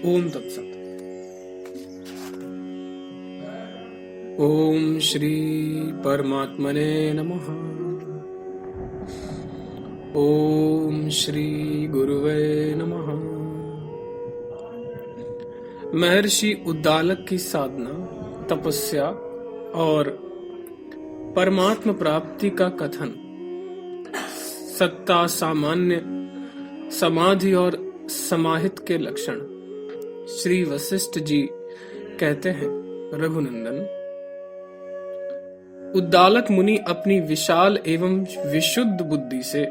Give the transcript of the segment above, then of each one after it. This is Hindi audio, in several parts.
ओम तत्सत। ओम श्री परमात्मने नमः। ओम श्री गुरुवे नमः। महर्षि उद्दालक की साधना, तपस्या और परमात्म प्राप्ति का कथन, सत्ता, सामान्य, समाधि और समाहित के लक्षण। श्री वशिष्ठ जी कहते हैं, रघुनंदन, उद्दालक मुनि अपनी विशाल एवं विशुद्ध बुद्धि से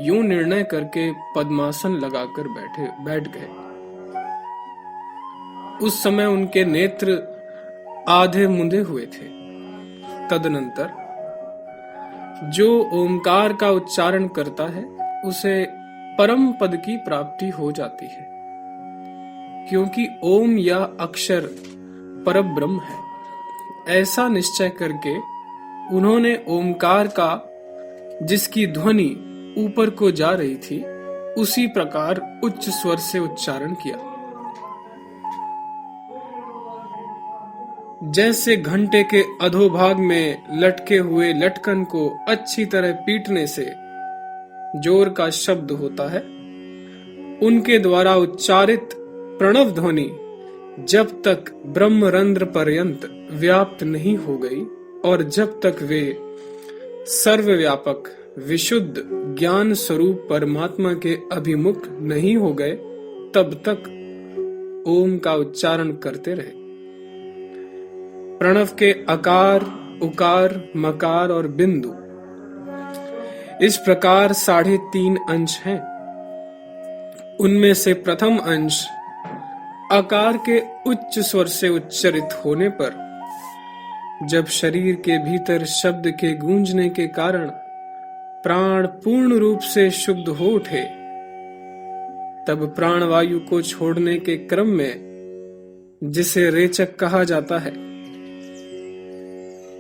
यूं निर्णय करके पद्मासन लगाकर बैठ गए। उस समय उनके नेत्र आधे मुंदे हुए थे। तदनंतर जो ओंकार का उच्चारण करता है उसे परम पद की प्राप्ति हो जाती है, क्योंकि ओम या अक्षर परब्रह्म है। ऐसा निश्चय करके उन्होंने ओंकार का, जिसकी ध्वनि ऊपर को जा रही थी, उसी प्रकार उच्च स्वर से उच्चारण किया। जैसे घंटे के अधोभाग में लटके हुए लटकन को अच्छी तरह पीटने से जोर का शब्द होता है, उनके द्वारा उच्चारित प्रणव ध्वनि जब तक ब्रह्मरंध्र पर्यंत व्याप्त नहीं हो गई और जब तक वे सर्वव्यापक विशुद्ध ज्ञान स्वरूप परमात्मा के अभिमुख नहीं हो गए, तब तक ओम का उच्चारण करते रहे। प्रणव के अकार, उकार, मकार और बिंदु, इस प्रकार 3.5 अंश हैं। उनमें से प्रथम अंश आकार के उच्च स्वर से उच्चरित होने पर, जब शरीर के भीतर शब्द के गूंजने के कारण प्राण पूर्ण रूप से शुद्ध हो उठे, तब प्राणवायु को छोड़ने के क्रम में, जिसे रेचक कहा जाता है,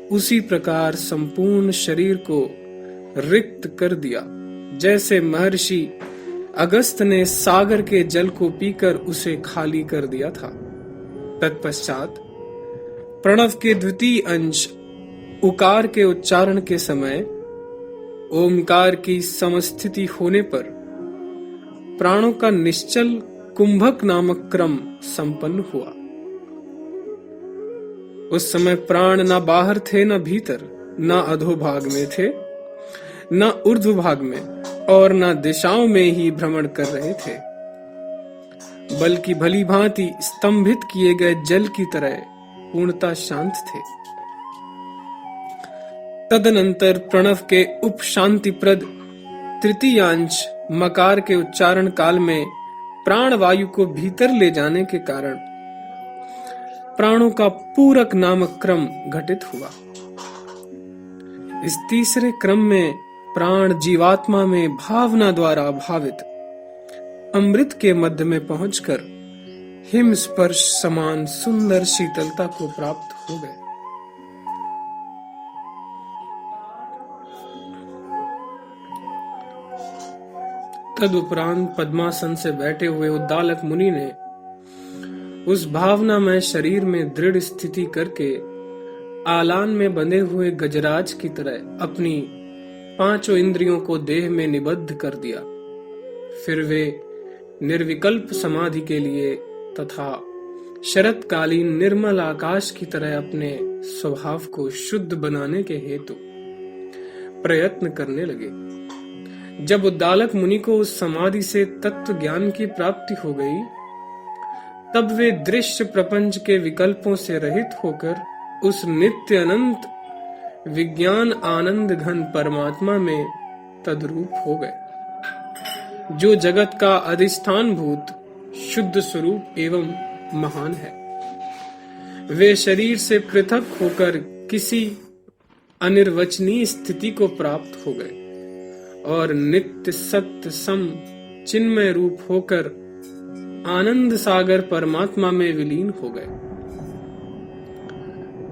उसी प्रकार संपूर्ण शरीर को रिक्त कर दिया। जैसे महर्षि अगस्त ने सागर के जल को पीकर उसे खाली कर दिया था। तत्पश्चात प्रणव के द्वितीय अंश उकार के उच्चारण के समय ओमकार की समस्थिति होने पर प्राणों का निश्चल कुंभक नामक क्रम संपन्न हुआ। उस समय प्राण न बाहर थे न भीतर, न अधोभाग में थे न ऊर्ध्व भाग में, और न दिशाओं में ही भ्रमण कर रहे थे, बल्कि भली भांति स्तंभित किए गए जल की तरह पूर्णतः शांत थे। तदनंतर प्रणव के उपशांतिप्रद तृतीयांश मकार के उच्चारण काल में प्राण वायु को भीतर ले जाने के कारण प्राणों का पूरक नामक क्रम घटित हुआ। इस तीसरे क्रम में प्राण जीवात्मा में भावना द्वारा भावित अमृत के मध्य में पहुंचकर हिम स्पर्श समान सुंदर शीतलता को प्राप्त हो गए। तदुपरांत पद्मासन से बैठे हुए उद्दालक मुनि ने उस भावनामय शरीर में दृढ़ स्थिति करके आलान में बंधे हुए गजराज की तरह अपनी 5 इंद्रियों को देह में निबद्ध कर दिया। फिर वे निर्विकल्प समाधि के लिए तथा शरतकालीन निर्मल आकाश की तरह अपने स्वभाव को शुद्ध बनाने के हेतु प्रयत्न करने लगे। जब उद्दालक मुनि को उस समाधि से तत्व ज्ञान की प्राप्ति हो गई, तब वे दृश्य प्रपंच के विकल्पों से रहित होकर उस नित्य अनंत विज्ञान आनंद घन परमात्मा में तद्रूप हो गए, जो जगत का अधिष्ठान भूत शुद्ध स्वरूप एवं महान है। वे शरीर से पृथक होकर किसी अनिर्वचनीय स्थिति को प्राप्त हो गए और नित्य सत्य सम चिन्मय रूप होकर आनंद सागर परमात्मा में विलीन हो गए।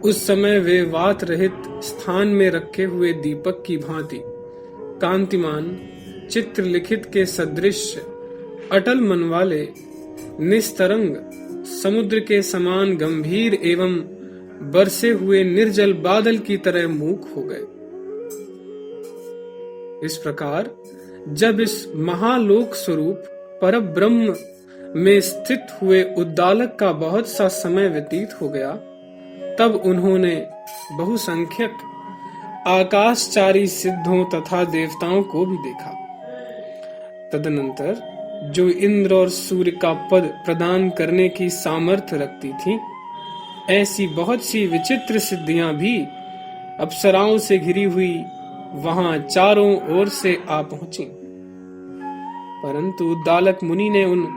उस समय वे वात रहित स्थान में रखे हुए दीपक की भांति कांतिमान चित्र लिखित के सदृश अटल मन वाले निस्तरंग समुद्र के समान गंभीर एवं बरसे हुए निर्जल बादल की तरह मूक हो गए। इस प्रकार जब इस महालोक स्वरूप परब्रह्म में स्थित हुए उद्दालक का बहुत सा समय व्यतीत हो गया, तब उन्होंने बहुसंख्यक आकाशचारी सिद्धों तथा देवताओं को भी देखा। तदनंतर जो इंद्र और सूर्य का पद प्रदान करने की सामर्थ्य रखती थी, ऐसी बहुत सी विचित्र सिद्धियां भी अप्सराओं से घिरी हुई वहां चारों ओर से आ पहुंची। परंतु उद्दालक मुनि ने उन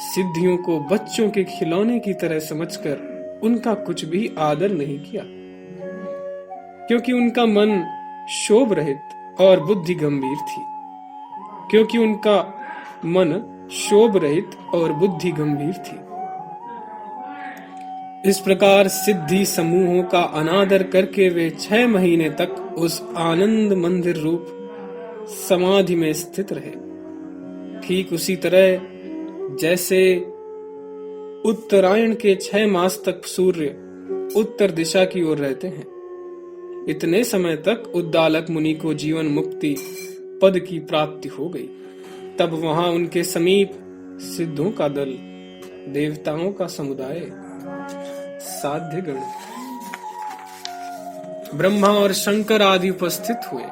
सिद्धियों को बच्चों के खिलौने की तरह समझकर उनका कुछ भी आदर नहीं किया, क्योंकि उनका मन शोभ रहित और बुद्धि गंभीर थी। क्योंकि उनका मन शोभ रहित और बुद्धि गंभीर थी। इस प्रकार सिद्धि समूहों का अनादर करके वे 6 महीने तक उस आनंद मंदिर रूप समाधि में स्थित रहे। ठीक उसी तरह जैसे उत्तरायण के 6 मास तक सूर्य उत्तर दिशा की ओर रहते हैं, इतने समय तक उद्दालक मुनि को जीवन मुक्ति पद की प्राप्ति हो गई। तब वहां उनके समीप सिद्धों का दल, देवताओं का समुदाय, साध्य गण, ब्रह्मा और शंकर आदि उपस्थित हुए।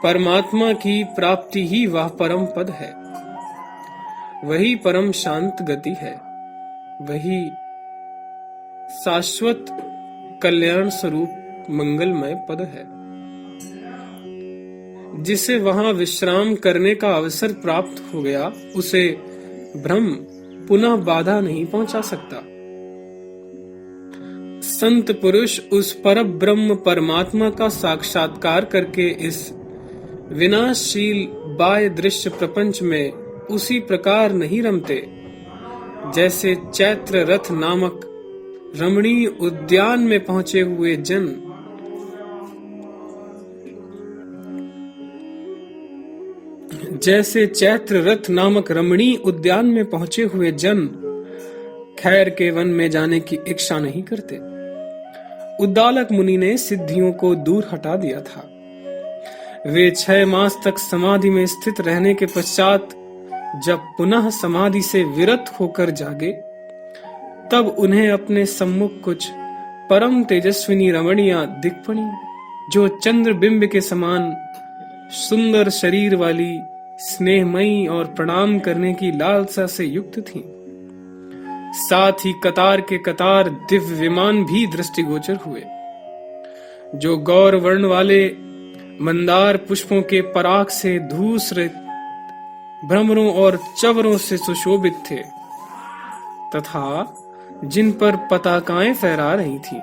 परमात्मा की प्राप्ति ही वह परम पद है, वही परम शांत गति है, वही शाश्वत कल्याण स्वरूप मंगलमय पद है, जिसे वहां विश्राम करने का अवसर प्राप्त हो गया, उसे ब्रह्म पुनः बाधा नहीं पहुंचा सकता। संत पुरुष उस परब्रह्म परमात्मा का साक्षात्कार करके इस विनाशशील बाह्य दृश्य प्रपंच में उसी प्रकार नहीं रमते जैसे चैत्र रथ नामक रमणीय उद्यान में पहुंचे हुए जन खैर के वन में जाने की इच्छा नहीं करते। उद्दालक मुनि ने सिद्धियों को दूर हटा दिया था। वे 6 मास तक समाधि में स्थित रहने के पश्चात जब पुनः समाधि से विरत होकर जागे, तब उन्हें अपने सम्मुख कुछ परम तेजस्विनी रमणियां दिख पड़ी, जो चंद्रबिंब के समान सुंदर शरीर वाली, स्नेहमयी और प्रणाम करने की लालसा से युक्त थीं। साथ ही कतार के कतार दिव्य विमान भी दृष्टिगोचर हुए, जो गौर वर्ण वाले मंदार पुष्पों के पराग से धूसरित भ्रमरों और चवरों से सुशोभित थे तथा जिन पर पताकाएं फहरा रही थीं।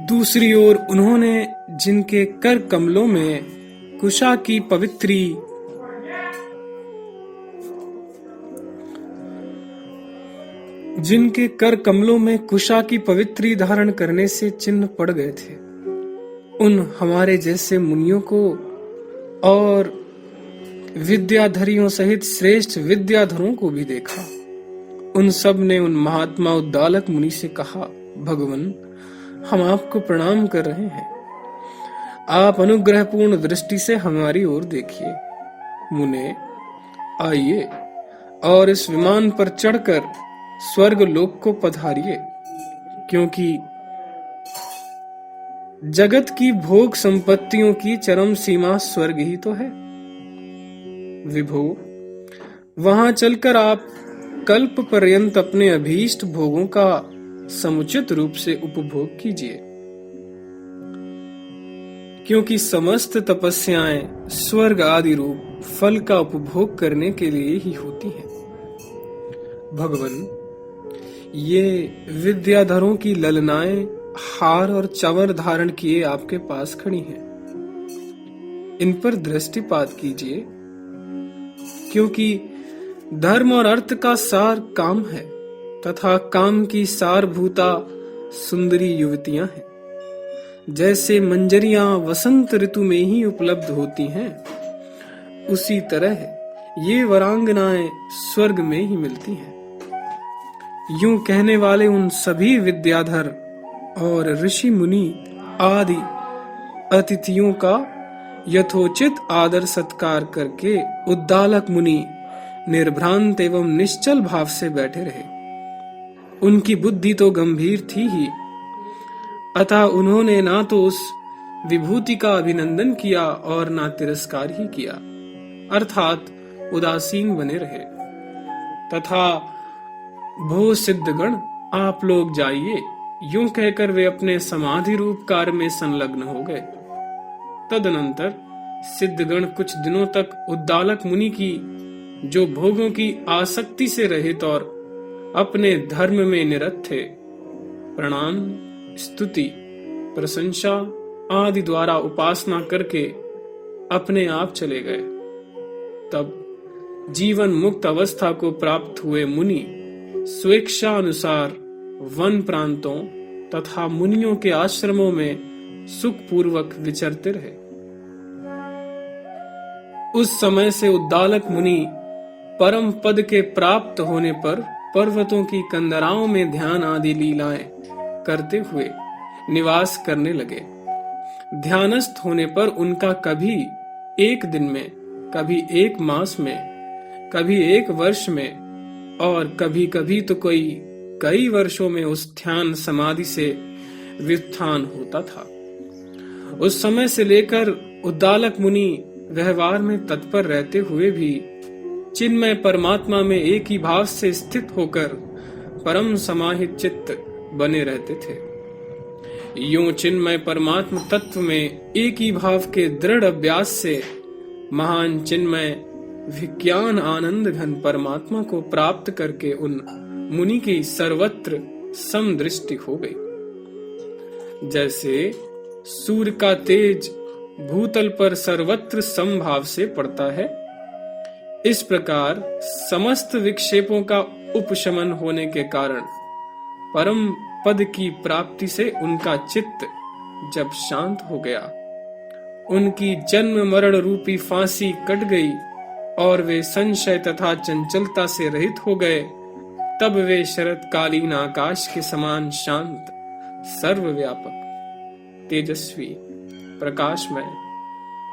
दूसरी ओर उन्होंने जिनके कर कमलों में कुशा की पवित्री धारण करने से चिन्ह पड़ गए थे, उन हमारे जैसे मुनियों को और विद्याधरियों सहित श्रेष्ठ विद्याधरों को भी देखा। उन सब ने उन महात्मा उद्दालक मुनि से कहा, भगवन, हम आपको प्रणाम कर रहे हैं, आप अनुग्रहपूर्ण दृष्टि से हमारी ओर देखिए। मुने, आइए और इस विमान पर चढ़कर स्वर्ग लोक को पधारिए, क्योंकि जगत की भोग संपत्तियों की चरम सीमा स्वर्ग ही तो है। विभो, वहां चलकर आप कल्प पर्यंत अपने अभीष्ट भोगों का समुचित रूप से उपभोग कीजिए, क्योंकि समस्त तपस्याएं स्वर्ग आदि रूप फल का उपभोग करने के लिए ही होती हैं। भगवन, ये विद्याधरों की ललनाएं हार और चंवर धारण किए आपके पास खड़ी हैं, इन पर दृष्टिपात कीजिए, क्योंकि धर्म और अर्थ का सार काम है तथा काम की सारभूता सुंदरी युवतियां हैं। जैसे मंजरियां वसंत ऋतु में ही उपलब्ध होती हैं, उसी तरह ये वरांगनाएं स्वर्ग में ही मिलती हैं। यूं कहने वाले उन सभी विद्याधर और ऋषि मुनि आदि अतिथियों का यथोचित आदर सत्कार करके उद्दालक मुनि निर्भ्रांत एवं निश्चल भाव से बैठे रहे। उनकी बुद्धि तो गंभीर थी ही, अतः उन्होंने ना तो उस विभूति का अभिनंदन किया और ना तिरस्कार ही किया, अर्थात उदासीन बने रहे। तथा भो सिद्धगण, आप लोग जाइए, यूं कहकर वे अपने समाधि रूप कार्य में संलग्न हो गए। तदनंतर सिद्धगण कुछ दिनों तक उद्दालक मुनि की, जो भोगों की आसक्ति से रहित और अपने धर्म में निरत थे, प्रणाम, स्तुति, प्रशंसा आदि द्वारा उपासना करके अपने आप चले गए। तब जीवन मुक्त अवस्था को प्राप्त हुए मुनि स्वेच्छा अनुसार वन प्रांतों तथा मुनियों के आश्रमों में सुखपूर्वक विचरते रहे। उस समय से उद्दालक मुनि परम पद के प्राप्त होने पर पर्वतों की कंदराओं में ध्यान आदि लीलाएं करते हुए निवास करने लगे। ध्यानस्थ होने पर उनका कभी एक दिन में, कभी एक मास में, कभी एक वर्ष में और कभी कभी तो कई वर्षों में उस ध्यान समाधि से व्युत्थान होता था। उस समय से लेकर उद्दालक मुनि व्यवहार में तत्पर रहते हुए भी चिन्मय परमात्मा में एक ही भाव से स्थित होकर परम समाहित चित्त बने रहते थे। यूं चिन्मय परमात्म तत्व में एक ही भाव के दृढ़ अभ्यास से महान चिन्मय विज्ञान आनंद घन परमात्मा को प्राप्त करके उन मुनि की सर्वत्र समदृष्टि हो गई। जैसे सूर्य का तेज भूतल पर सर्वत्र समभाव से पड़ता है, इस प्रकार समस्त विक्षेपों का उपशमन होने के कारण परम पद की प्राप्ति से उनका चित्त जब शांत हो गया, उनकी जन्म मरण रूपी फांसी कट गई और वे संशय तथा चंचलता से रहित हो गए, तब वे शरतकालीन आकाश के समान शांत, सर्वव्यापक, तेजस्वी, प्रकाशमय,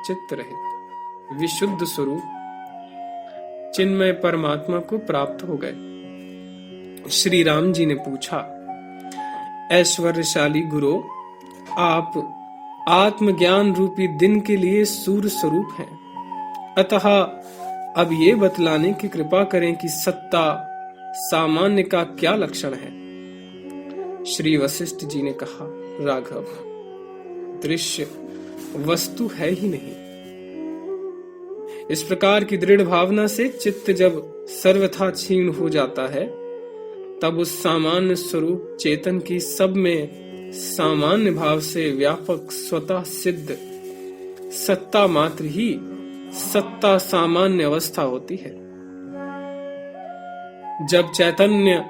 चित्त रहित, विशुद्ध स्वरूप चिन्मय परमात्मा को प्राप्त हो गए। श्री राम जी ने पूछा, ऐश्वर्यशाली गुरु, आप आत्मज्ञान रूपी दिन के लिए सूर्य स्वरूप हैं, अतः अब ये बतलाने की कृपा करें कि सत्ता सामान्य का क्या लक्षण है। श्री वशिष्ठ जी ने कहा, राघव, दृश्य वस्तु है ही नहीं। इस प्रकार की दृढ़ भावना से चित्त जब सर्वथा क्षीण हो जाता है, तब उस सामान्य स्वरूप चेतन की सब में सामान्य भाव से व्यापक स्वतः सिद्ध सत्ता मात्र ही सत्ता सामान्य अवस्था होती है। जब चैतन्य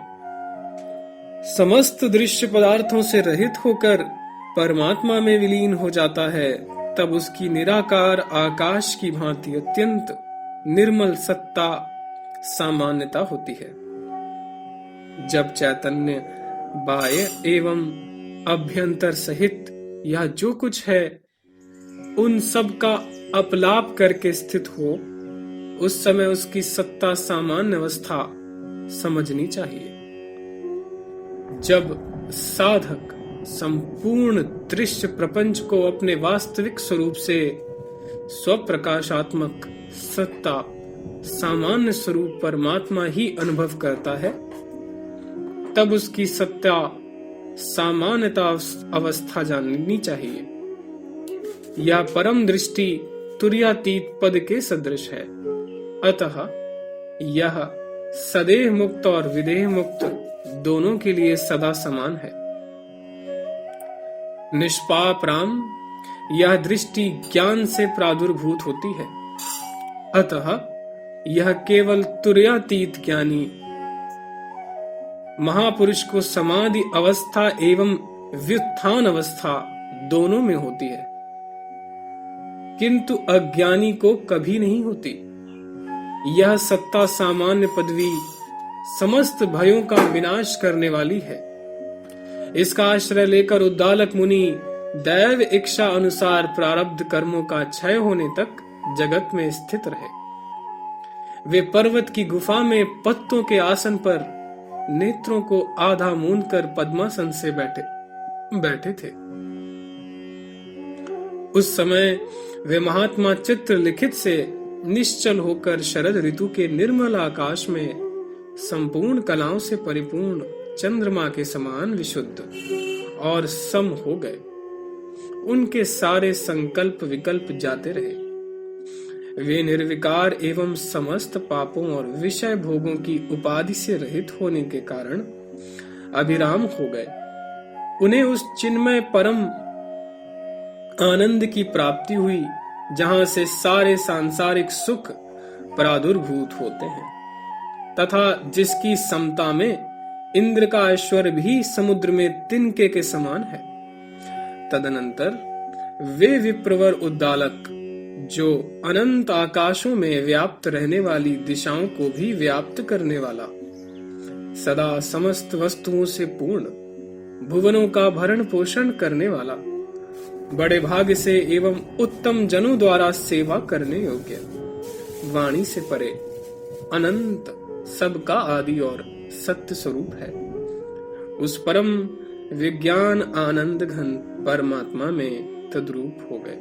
समस्त दृश्य पदार्थों से रहित होकर परमात्मा में विलीन हो जाता है, तब उसकी निराकार आकाश की भांति अत्यंत निर्मल सत्ता सामान्यता होती है। जब चैतन्य बाह्य एवं अभ्यंतर सहित यह जो कुछ है उन सब का अपलाप करके स्थित हो, उस समय उसकी सत्ता सामान्य अवस्था समझनी चाहिए। जब साधक संपूर्ण दृश्य प्रपंच को अपने वास्तविक स्वरूप से स्वप्रकाशात्मक सत्ता सामान्य स्वरूप परमात्मा ही अनुभव करता है, तब उसकी सत्ता सामान्यता अवस्था जाननी चाहिए। यह परम दृष्टि तुर्यातीत पद के सदृश है, अतः यह सदेह मुक्त और विदेह मुक्त दोनों के लिए सदा समान है। निष्पाप राम, यह दृष्टि ज्ञान से प्रादुर्भूत होती है, अतः यह केवल तुर्यातीत ज्ञानी महापुरुष को समाधि अवस्था एवं व्युत्थान अवस्था दोनों में होती है, किंतु अज्ञानी को कभी नहीं होती। यह सत्ता सामान्य पदवी समस्त भयों का विनाश करने वाली है। इसका आश्रय लेकर उद्दालक मुनि दैव इच्छा अनुसार प्रारब्ध कर्मों का क्षय होने तक जगत में स्थित रहे। वे पर्वत की गुफा में पत्तों के आसन पर नेत्रों को आधा मूंद कर पद्मासन से बैठे थे। उस समय वे महात्मा चित्र लिखित से निश्चल होकर शरद ऋतु के निर्मल आकाश में संपूर्ण कलाओं से परिपूर्ण चंद्रमा के समान विशुद्ध और सम हो गए। उनके सारे संकल्प विकल्प जाते रहे। वे निर्विकार एवं समस्त पापों और विषय भोगों की उपाधि से रहित होने के कारण अभिराम हो गए। उन्हें उस चिन्मय परम आनंद की प्राप्ति हुई जहां से सारे सांसारिक सुख प्रादुर्भूत होते हैं तथा जिसकी समता में इंद्र का ऐश्वर्य भी समुद्र में तिनके के समान है। तदनंतर वे विप्रवर उद्दालक जो अनंत आकाशों में व्याप्त रहने वाली दिशाओं को भी व्याप्त करने वाला, सदा समस्त वस्तुओं से पूर्ण, भुवनों का भरण पोषण करने वाला, बड़े भाग्य से एवं उत्तम जनों द्वारा सेवा करने योग्य, वाणी से परे, अनंत, सबका आदि और सत्य स्वरूप है, उस परम विज्ञान आनंद घन परमात्मा में तद्रूप हो गए,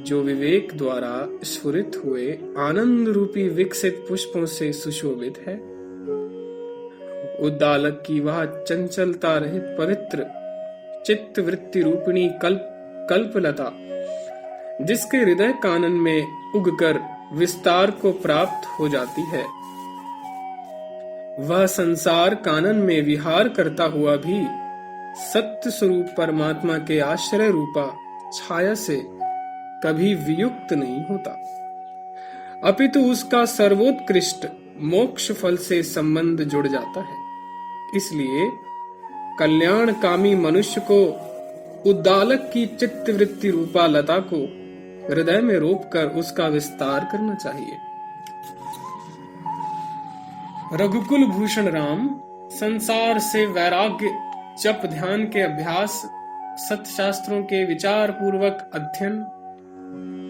जो विवेक द्वारा स्फुरित हुए आनंद रूपी विकसित पुष्पों से सुशोभित है। उद्दालक की वह चंचलता रहित पवित्र चित्त वृत्ति रूपिणी कल्पलता जिसके हृदय कानन में उगकर विस्तार को प्राप्त हो जाती है, वह संसार कानन में विहार करता हुआ भी सत्य स्वरूप परमात्मा के आश्रय रूपा छाया से कभी वियुक्त नहीं होता, अपितु उसका सर्वोत्कृष्ट मोक्ष फल से संबंध जुड़ जाता है। इसलिए कल्याणकामी मनुष्य को उद्दालक की चित्तवृत्ति रूपा लता को हृदय में रोपकर उसका विस्तार करना चाहिए। रघुकुल भूषण राम संसार से वैराग्य, जप ध्यान के अभ्यास, सत्शास्त्रों के विचार पूर्वक अध्ययन,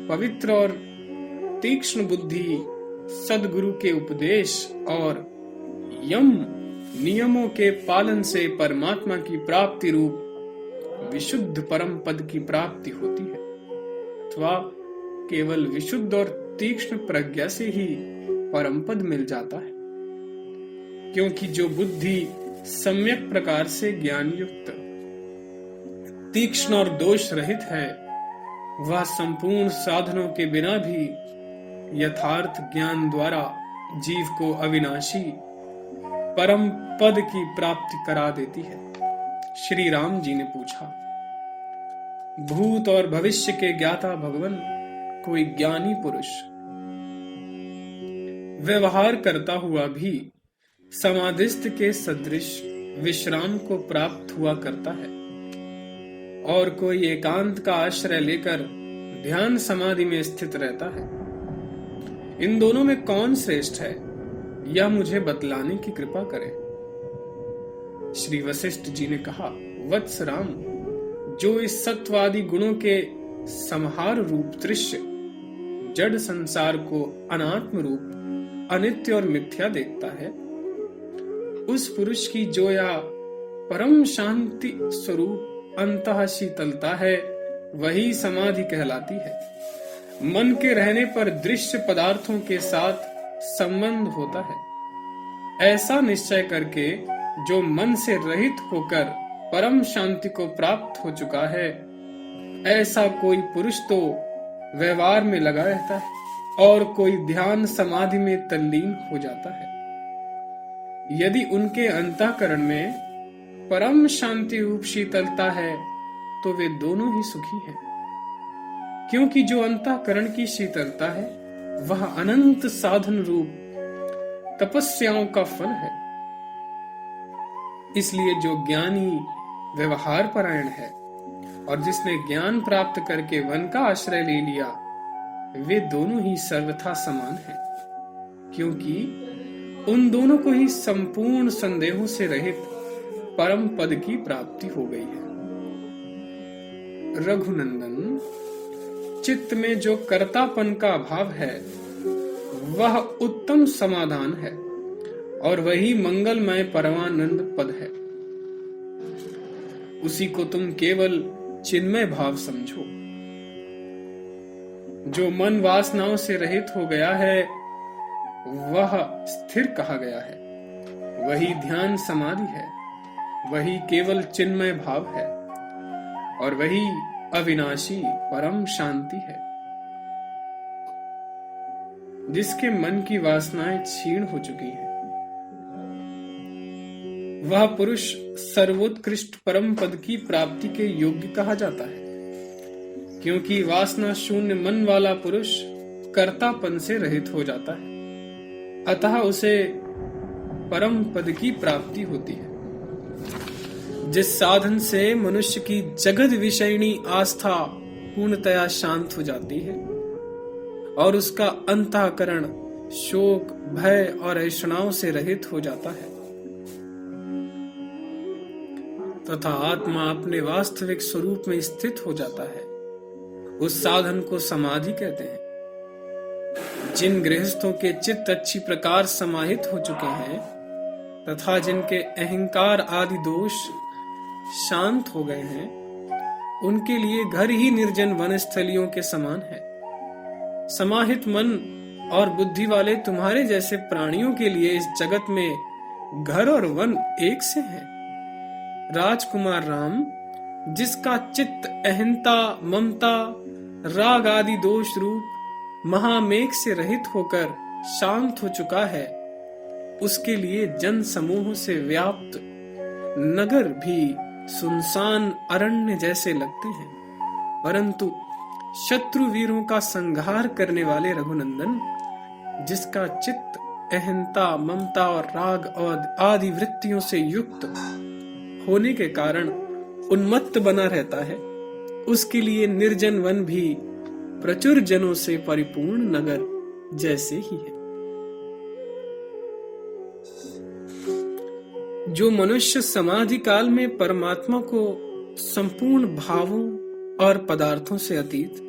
पवित्र और तीक्ष्ण बुद्धि, सद्गुरु के उपदेश और यम नियमों के पालन से परमात्मा की प्राप्ति रूप विशुद्ध परम पद की प्राप्ति होती है, अथवा केवल विशुद्ध और तीक्ष्ण प्रज्ञा से ही परम पद मिल जाता है। क्योंकि जो बुद्धि सम्यक प्रकार से ज्ञान युक्त, तीक्ष्ण और दोष रहित है, वह संपूर्ण साधनों के बिना भी यथार्थ ज्ञान द्वारा जीव को अविनाशी परम पद की प्राप्ति करा देती है। श्री राम जी ने पूछा, भूत और भविष्य के ज्ञाता भगवान कोई ज्ञानी पुरुष व्यवहार करता हुआ भी समाधिस्थ के सदृश विश्राम को प्राप्त हुआ करता है, और कोई एकांत का आश्रय लेकर ध्यान समाधि में स्थित रहता है। इन दोनों में कौन श्रेष्ठ है, यह मुझे बतलाने की कृपा करें। श्री वशिष्ठ जी ने कहा, वत्स राम, जो इस सत्वादि गुणों के संहार रूप दृश्य जड़ संसार को अनात्म रूप अनित्य और मिथ्या देखता है, उस पुरुष की जो या परम शांति स्वरूप अंतः शीतलता है, वही समाधि कहलाती है। मन के रहने पर दृश्य पदार्थों के साथ संबंध होता है। ऐसा निश्चय करके जो मन से रहित होकर परम शांति को प्राप्त हो चुका है, ऐसा कोई पुरुष तो व्यवहार में लगा रहता है और कोई ध्यान समाधि में तल्लीन हो जाता है। यदि उनके अंतःकरण में परम शांति रूप शीतलता है, तो वे दोनों ही सुखी हैं, क्योंकि जो अंतःकरण की शीतलता है वह अनंत साधन रूप तपस्याओं का फल है। इसलिए जो ज्ञानी व्यवहार परायण है और जिसने ज्ञान प्राप्त करके वन का आश्रय ले लिया, वे दोनों ही सर्वथा समान हैं, क्योंकि उन दोनों को ही संपूर्ण संदेहों से रहित परम पद की प्राप्ति हो गई है। रघुनंदन, चित्त में जो कर्तापन का अभाव है वह उत्तम समाधान है और वही मंगलमय परमानंद पद है। उसी को तुम केवल चिन्मय भाव समझो। जो मन वासनाओं से रहित हो गया है वह स्थिर कहा गया है, वही ध्यान समाधि है, वही केवल चिन्मय भाव है और वही अविनाशी परम शांति है। जिसके मन की वासनाएं क्षीण हो चुकी हैं वह पुरुष सर्वोत्कृष्ट परम पद की प्राप्ति के योग्य कहा जाता है, क्योंकि वासना शून्य मन वाला पुरुष कर्तापन से रहित हो जाता है, अतः उसे परम पद की प्राप्ति होती है। जिस साधन से मनुष्य की जगत विषयिणी आस्था पूर्णतया शांत हो जाती है और उसका अंतःकरण शोक, भय और ऐषणाओं से रहित हो जाता है तथा आत्मा अपने वास्तविक स्वरूप में स्थित हो जाता है, उस साधन को समाधि कहते हैं। जिन गृहस्थों के चित्त अच्छी प्रकार समाहित हो चुके हैं तथा जिनके अहंकार आदि दोष शांत हो गए हैं, उनके लिए घर ही निर्जन वनस्थलियों के समान है। समाहित मन और बुद्धि वाले तुम्हारे जैसे प्राणियों के लिए इस जगत में घर और वन एक से हैं। राजकुमार राम, जिसका चित्त अहंता, ममता, राग आदि दोष रूप महामेघ से रहित होकर शांत हो चुका है, उसके लिए जन समूह से व्याप्त नगर भी सुनसान अरण्य जैसे लगते हैं। परंतु शत्रु वीरों का संहार करने वाले रघुनंदन, जिसका चित्त अहंता, ममता और राग और आदि वृत्तियों से युक्त होने के कारण उन्मत्त बना रहता है, उसके लिए निर्जन वन भी प्रचुर जनों से परिपूर्ण नगर जैसे ही है। जो मनुष्य समाधि काल में परमात्मा को संपूर्ण भावों और पदार्थों से अतीत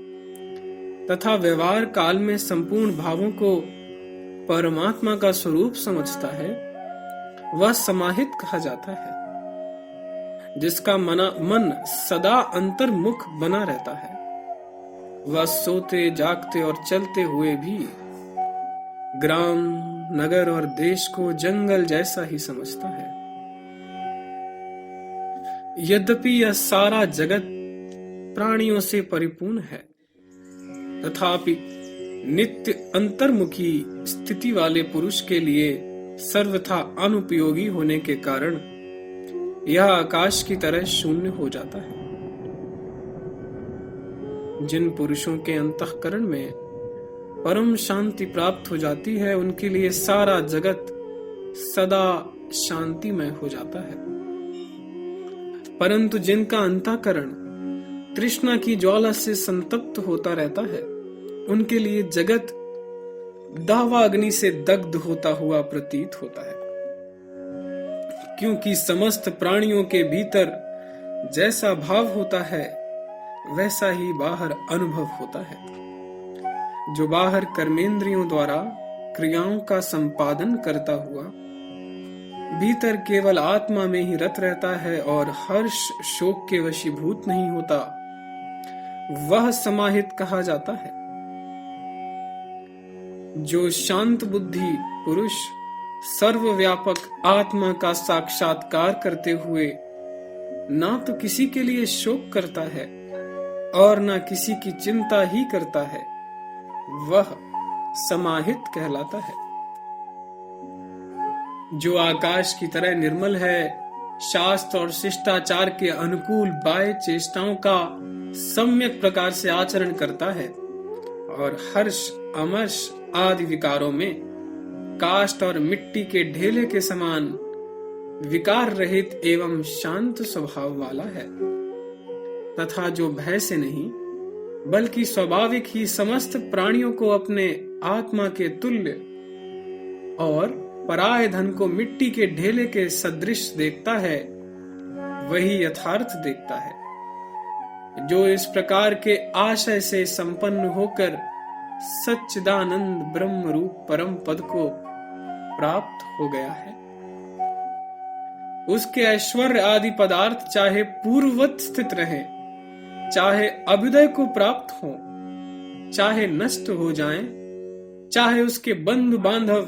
तथा व्यवहार काल में संपूर्ण भावों को परमात्मा का स्वरूप समझता है, वह समाहित कहा जाता है। जिसका मन सदा अंतर्मुख बना रहता है, वह सोते, जागते और चलते हुए भी ग्राम, नगर और देश को जंगल जैसा ही समझता है। यद्यपि यह सारा जगत प्राणियों से परिपूर्ण है, तथापि नित्य अंतर्मुखी स्थिति वाले पुरुष के लिए सर्वथा अनुपयोगी होने के कारण यह आकाश की तरह शून्य हो जाता है। जिन पुरुषों के अंतःकरण में परम शांति प्राप्त हो जाती है, उनके लिए सारा जगत सदा शांतिमय हो जाता है। परंतु जिनका अंतःकरण तृष्णा की ज्वाला से संतप्त होता रहता है, उनके लिए जगत दावाग्नि से दग्ध होता हुआ प्रतीत होता है, क्योंकि समस्त प्राणियों के भीतर जैसा भाव होता है वैसा ही बाहर अनुभव होता है। जो बाहर कर्मेंद्रियों द्वारा क्रियाओं का संपादन करता हुआ भीतर केवल आत्मा में ही रत रहता है और हर्ष शोक के वशीभूत नहीं होता, वह समाहित कहा जाता है। जो शांत बुद्धि पुरुष सर्वव्यापक आत्मा का साक्षात्कार करते हुए ना तो किसी के लिए शोक करता है और ना किसी की चिंता ही करता है, वह समाहित कहलाता है। जो आकाश की तरह निर्मल है, शास्त्र और शिष्टाचार के अनुकूल बाह्य चेष्टाओं का सम्यक प्रकार से आचरण करता है और हर्ष, अमर्ष आदि विकारों में काष्ठ और मिट्टी के ढेले के समान विकार रहित एवं शांत स्वभाव वाला है, तथा जो भय से नहीं बल्कि स्वाभाविक ही समस्त प्राणियों को अपने आत्मा के तुल्य और पराय धन को मिट्टी के ढेले के सदृश देखता है, वही यथार्थ देखता है। जो इस प्रकार के आशय से संपन्न होकर सच्चिदानंद ब्रह्म रूप परम पद को प्राप्त हो गया है, उसके ऐश्वर्य आदि पदार्थ चाहे पूर्ववत स्थित रहे, चाहे अभ्युदय को प्राप्त हो, चाहे नष्ट हो जाएं, चाहे उसके बंधु बांधव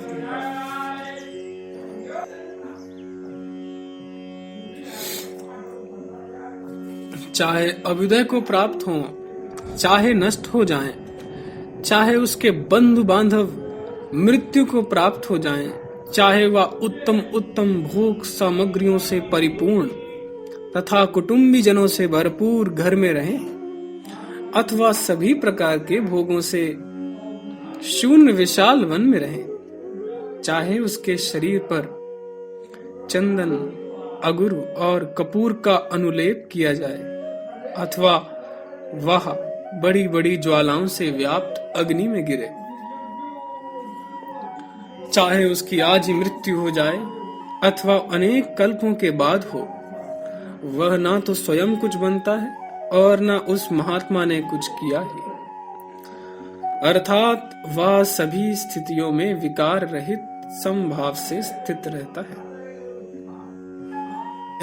चाहे अभ्युदय को प्राप्त हो, चाहे नष्ट हो जाएं, चाहे उसके बंधु बांधव मृत्यु को प्राप्त हो जाएं, चाहे वह उत्तम उत्तम भोग सामग्रियों से परिपूर्ण तथा कुटुंबी जनों से भरपूर घर में रहे, अथवा सभी प्रकार के भोगों से शून्य विशाल वन में रहे, चाहे उसके शरीर पर चंदन, अगुरु और कपूर का अनुलेप किया जाए, अथवा वह बड़ी बड़ी ज्वालाओं से व्याप्त अग्नि में गिरे, चाहे उसकी आज ही मृत्यु हो जाए अथवा अनेक कल्पों के बाद हो, वह ना तो स्वयं कुछ बनता है और ना उस महात्मा ने कुछ किया ही। अर्थात वह सभी स्थितियों में विकार रहित समभाव से स्थित रहता है।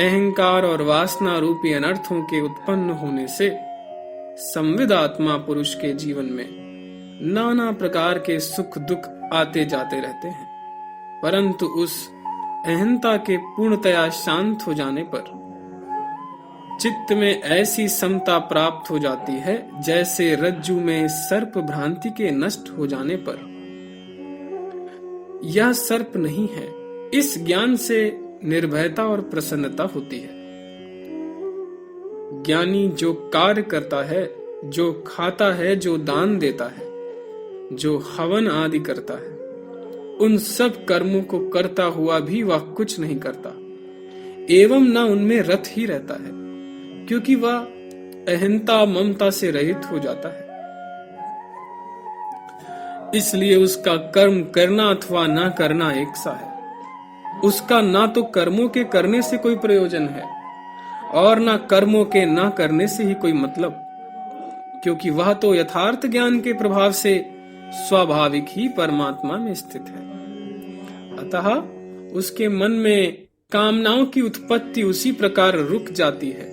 अहंकार और वासना रूपी अनर्थों के उत्पन्न होने से संविद आत्मा पुरुष के जीवन में नाना प्रकार के सुख दुख आते जाते रहते हैं, परंतु उस अहंता के पूर्णतया शांत हो जाने पर चित्त में ऐसी समता प्राप्त हो जाती है जैसे रज्जु में सर्प भ्रांति के नष्ट हो जाने पर यह सर्प नहीं है, इस ज्ञान से निर्भयता और प्रसन्नता होती है। ज्ञानी जो कार्य करता है, जो खाता है, जो दान देता है, जो हवन आदि करता है, उन सब कर्मों को करता हुआ भी वह कुछ नहीं करता एवं न उनमें रत ही रहता है, क्योंकि वह अहंता ममता से रहित हो जाता है। इसलिए उसका कर्म करना अथवा ना करना एक सा है। उसका ना तो कर्मों के करने से कोई प्रयोजन है और ना कर्मों के ना करने से ही कोई मतलब, क्योंकि वह तो यथार्थ ज्ञान के प्रभाव से स्वाभाविक ही परमात्मा में स्थित है। अतः उसके मन में कामनाओं की उत्पत्ति उसी प्रकार रुक जाती है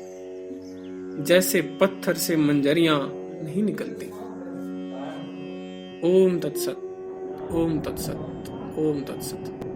जैसे पत्थर से मंजरियां नहीं निकलती। ओम तत्सत, ओम तत्सत, ओम तत्सत।